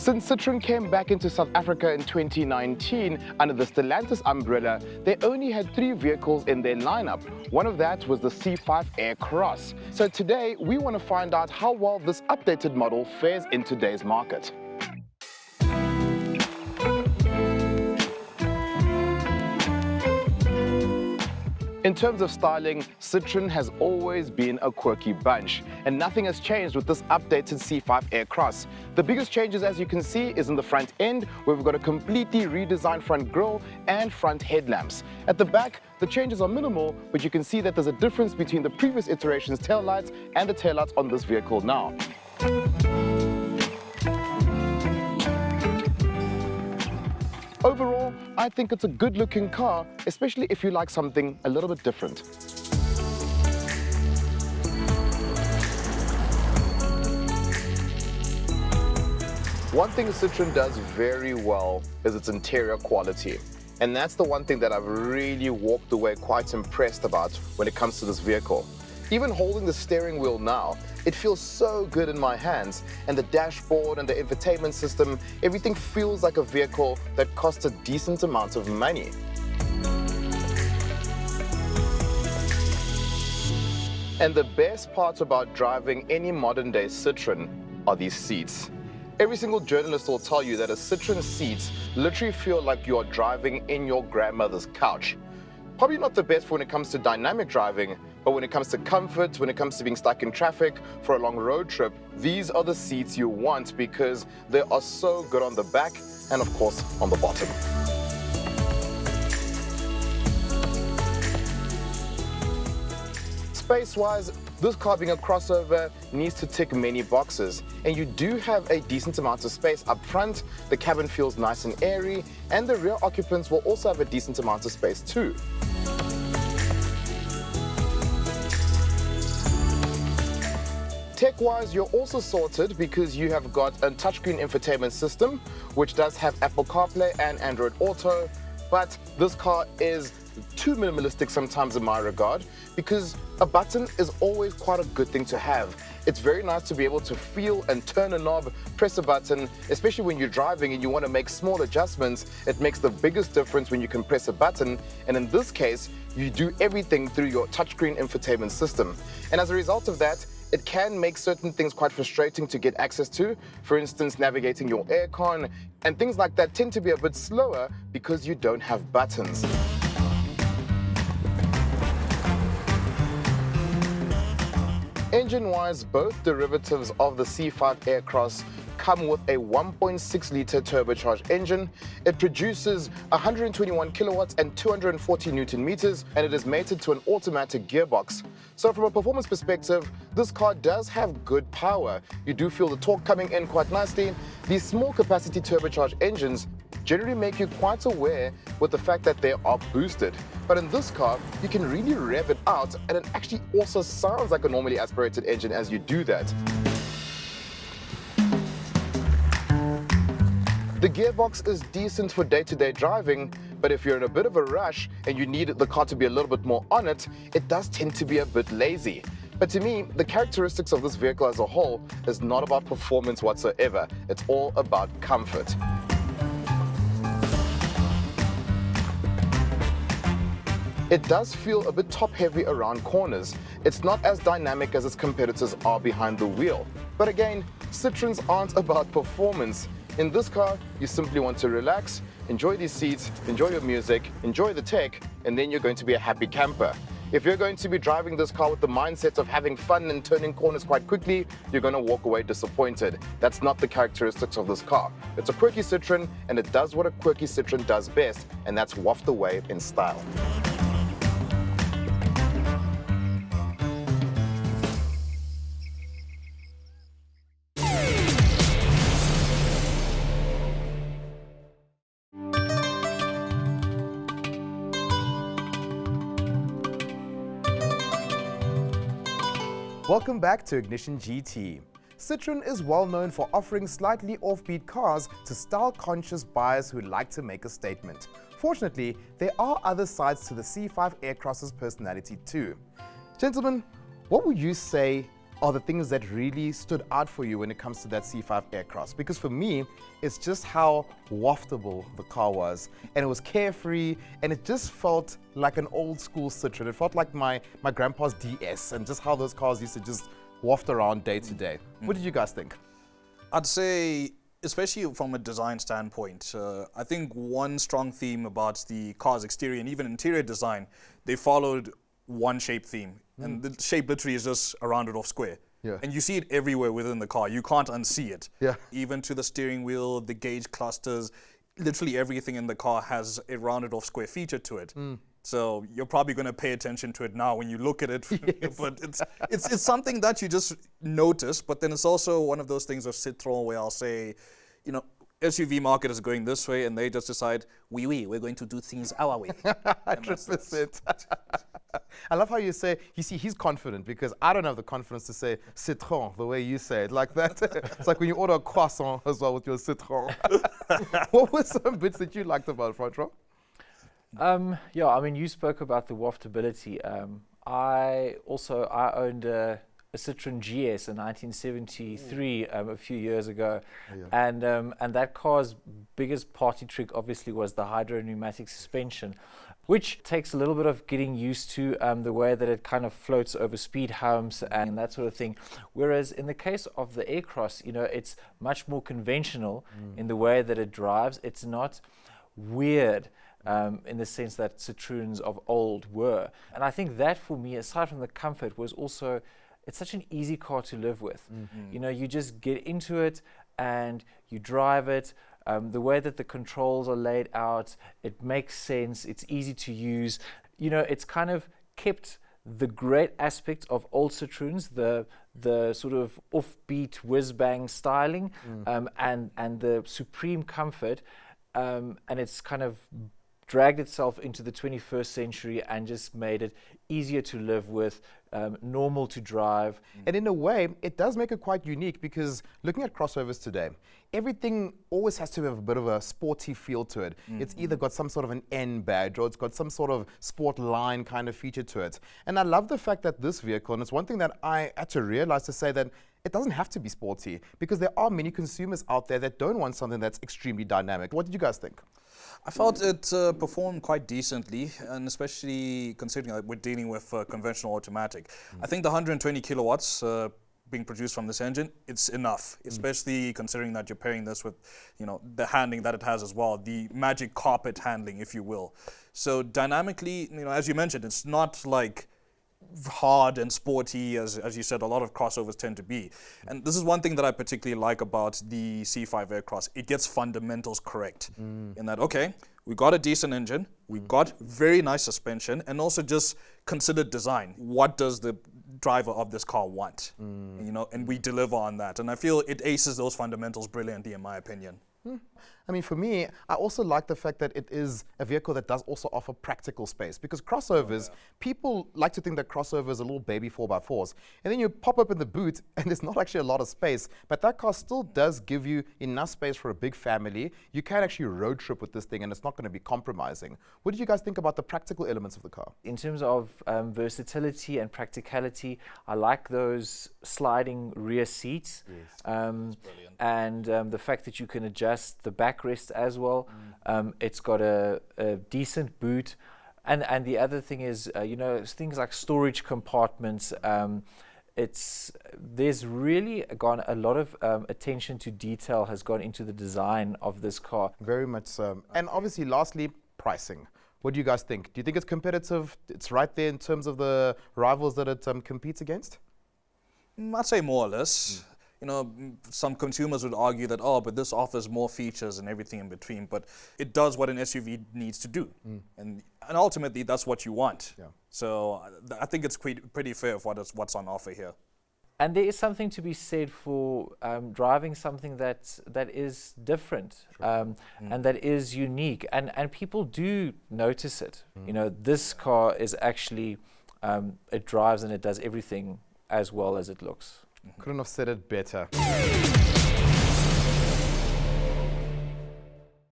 Since Citroën came back into South Africa in 2019 under the Stellantis umbrella, they only had 3 vehicles in their lineup. One of that was the C5 Aircross. So today we want to find out how well this updated model fares in today's market. In terms of styling, Citroën has always been a quirky bunch, and nothing has changed with this updated C5 Aircross. The biggest changes, as you can see, is in the front end, where we've got a completely redesigned front grille and front headlamps. At the back, the changes are minimal, but you can see that there's a difference between the previous iteration's taillights and the taillights on this vehicle now. Overall, I think it's a good-looking car, especially if you like something a little bit different. One thing Citroën does very well is its interior quality. And that's the one thing that I've really walked away quite impressed about when it comes to this vehicle. Even holding the steering wheel now, it feels so good in my hands, and the dashboard and the infotainment system, everything feels like a vehicle that costs a decent amount of money. And the best part about driving any modern day Citroën are these seats. Every single journalist will tell you that a Citroën seats literally feel like you are driving in your grandmother's couch. Probably not the best when it comes to dynamic driving, but when it comes to comfort, when it comes to being stuck in traffic for a long road trip, these are the seats you want because they are so good on the back and of course on the bottom. Space-wise, this car being a crossover needs to tick many boxes, and you do have a decent amount of space up front. The cabin feels nice and airy, and the rear occupants will also have a decent amount of space too. Tech-wise, you're also sorted because you have got a touchscreen infotainment system, which does have Apple CarPlay and Android Auto, but this car is too minimalistic sometimes in my regard, because a button is always quite a good thing to have. It's very nice to be able to feel and turn a knob, press a button, especially when you're driving and you want to make small adjustments. It makes the biggest difference when you can press a button, and in this case, you do everything through your touchscreen infotainment system. And as a result of that, it can make certain things quite frustrating to get access to. For instance, navigating your aircon and things like that tend to be a bit slower because you don't have buttons. Engine-wise, both derivatives of the C5 Aircross come with a 1.6-litre turbocharged engine. It produces 121 kilowatts and 240 Newton meters, and it is mated to an automatic gearbox. So from a performance perspective, this car does have good power. You do feel the torque coming in quite nicely. These small capacity turbocharged engines generally make you quite aware with the fact that they are boosted. But in this car, you can really rev it out, and it actually also sounds like a normally aspirated engine as you do that. The gearbox is decent for day-to-day driving, but if you're in a bit of a rush and you need the car to be a little bit more on it, it does tend to be a bit lazy. But to me, the characteristics of this vehicle as a whole is not about performance whatsoever. It's all about comfort. It does feel a bit top-heavy around corners. It's not as dynamic as its competitors are behind the wheel. But again, Citroëns aren't about performance. In this car, you simply want to relax, enjoy these seats, enjoy your music, enjoy the tech, and then you're going to be a happy camper. If you're going to be driving this car with the mindset of having fun and turning corners quite quickly, you're going to walk away disappointed. That's not the characteristics of this car. It's a quirky Citroën, and it does what a quirky Citroën does best, and that's waft away in style. Welcome back to Ignition GT. Citroën is well known for offering slightly offbeat cars to style-conscious buyers who like to make a statement. Fortunately, there are other sides to the C5 Aircross's personality too. Gentlemen, what would you say are the things that really stood out for you when it comes to that C5 Aircross? Because for me, it's just how waftable the car was, and it was carefree, and it just felt like an old school Citroën. It felt like my grandpa's DS, and just how those cars used to just waft around day to day. What did you guys think? I'd say, especially from a design standpoint, I think one strong theme about the car's exterior and even interior design, they followed one shape theme. And the shape literally is just a rounded off square. Yeah. And you see it everywhere within the car. You can't unsee it. Yeah. Even to the steering wheel, the gauge clusters, literally everything in the car has a rounded off square feature to it. So you're probably going to pay attention to it now when you look at it. Yes. But it's something that you just notice. But then it's also one of those things of Citroën where I'll say, you know, SUV market is going this way, and they just decide, we're going to do things our way. 100%. I love how you say, you see, he's confident, because I don't have the confidence to say Citroën the way you say it, like that. It's like when you order a croissant as well with your Citroën. What were some bits that you liked about it, front row? Yeah, I mean, you spoke about the waftability. I owned a Citroën GS in 1973 a few years ago, and that car's biggest party trick obviously was the hydro pneumatic suspension, which takes a little bit of getting used to, the way that it kind of floats over speed humps and that sort of thing. Whereas in the case of the Aircross, you know, it's much more conventional in the way that it drives. It's not weird. In the sense that Citroëns of old were. And I think that for me, aside from the comfort, was also, it's such an easy car to live with. You know, you just get into it and you drive it. The way that the controls are laid out, it makes sense, it's easy to use. You know, it's kind of kept the great aspect of old Citroëns, the sort of offbeat whiz-bang styling, and the supreme comfort, and it's kind of dragged itself into the 21st century and just made it easier to live with, normal to drive. And in a way, it does make it quite unique, because looking at crossovers today, everything always has to have a bit of a sporty feel to it. It's either got some sort of an N badge, or it's got some sort of sport line kind of feature to it. And I love the fact that this vehicle, and it's one thing that I had to realize to say, that it doesn't have to be sporty, because there are many consumers out there that don't want something that's extremely dynamic. What did you guys think? I felt it performed quite decently, and especially considering that we're dealing with conventional automatic. I think the 120 kilowatts being produced from this engine, it's enough, especially considering that you're pairing this with, you know, the handling that it has as well, the magic carpet handling, if you will. So dynamically, you know, as you mentioned, it's not like hard and sporty as you said a lot of crossovers tend to be. And this is one thing that I particularly like about the C5 Aircross. It gets fundamentals correct in that, okay, we got a decent engine, we got very nice suspension, and also just considered design. What does the driver of this car want? You know, and we deliver on that. And I feel it aces those fundamentals brilliantly, in my opinion. I mean, for me, I also like the fact that it is a vehicle that does also offer practical space, because crossovers, people like to think that crossovers are little baby 4x4s, and then you pop up in the boot and there's not actually a lot of space, but that car still does give you enough space for a big family. You can actually road trip with this thing, and it's not going to be compromising. What did you guys think about the practical elements of the car? In terms of versatility and practicality, I like those sliding rear seats, and the fact that you can adjust the backrest as well. It's got a decent boot, and the other thing is, you know, things like storage compartments. There's really gone a lot of attention to detail has gone into the design of this car. Very much so. And obviously, lastly, pricing. What do you guys think? Do you think it's competitive? It's right there in terms of the rivals that it competes against? I'd say more or less. You know, some consumers would argue that, oh, but this offers more features and everything in between, but it does what an SUV needs to do. And ultimately, that's what you want. So I think it's pretty fair for what's on offer here. And there is something to be said for driving something that is different, and that is unique, and people do notice it. You know, this car is actually, it drives and it does everything as well as it looks. Couldn't have said it better.